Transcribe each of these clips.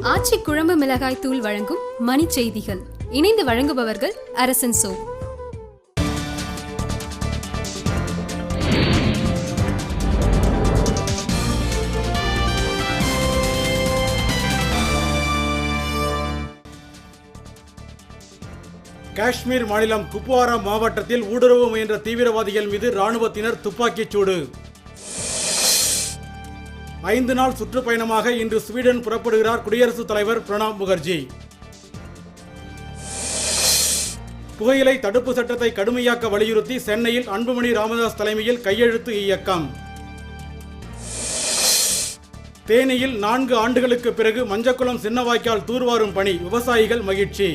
ஆச்சி குழம்பு மிளகாய் தூள் வழங்கும் மணி செய்திகள். இணைந்து வழங்குபவர்கள் அரசன் சோ. காஷ்மீர் மாநிலம் குப்வாரா மாவட்டத்தில் ஊடுருவ முயன்ற தீவிரவாதிகள் மீது ராணுவத்தினர் துப்பாக்கிச் சூடு. 5 நாள் சுற்றுப்பயணமாக இன்று ஸ்வீடன் புறப்படுகிறார் குடியரசுத் தலைவர் பிரணாப் முகர்ஜி. புகையிலை தடுப்பு சட்டத்தை கடுமையாக்க வலியுறுத்தி சென்னையில் அன்புமணி ராமதாஸ் தலைமையில் கையெழுத்து இயக்கம். தேனியில் 4 ஆண்டுகளுக்கு பிறகு மஞ்சக்குளம் சின்னவாய்க்கால் தூர்வாரும் பணி, விவசாயிகள் மகிழ்ச்சி.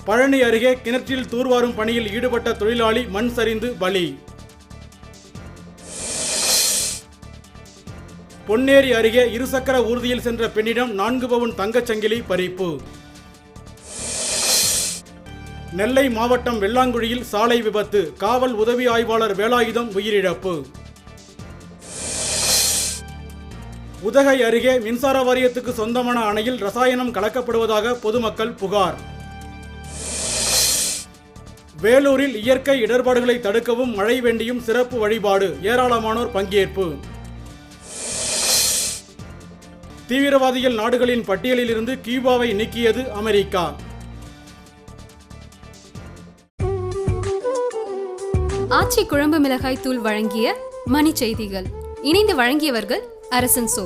பழனி அருகே கிணற்றில் தூர்வாரும் பணியில் ஈடுபட்ட தொழிலாளி மண் சரிந்து பலி. பொன்னேரி அருகே இருசக்கர ஊர்தியில் சென்ற பெண்ணிடம் 4 பவுன் தங்கச்சங்கிலி பறிப்பு. நெல்லை மாவட்டம் வெள்ளாங்குழியில் சாலை விபத்து, காவல் உதவி ஆய்வாளர் வேலாயுதம் உயிரிழப்பு. உதகை அருகே மின்சார வாரியத்துக்கு சொந்தமான அணையில் ரசாயனம் கலக்கப்படுவதாக பொதுமக்கள் புகார். வேலூரில் இயற்கை இடர்பாடுகளை தடுக்கவும் மழை வேண்டியும் சிறப்பு வழிபாடு, ஏராளமானோர் பங்கேற்பு. தீவிரவாதிகள் நாடுகளின் பட்டியலில் இருந்து கியூபாவை நீக்கியது அமெரிக்கா. ஆச்சி குழம்பு மிளகாய் தூள் வழங்கிய மணி செய்திகள். இணைந்து வழங்கியவர்கள் அரசன் சோ.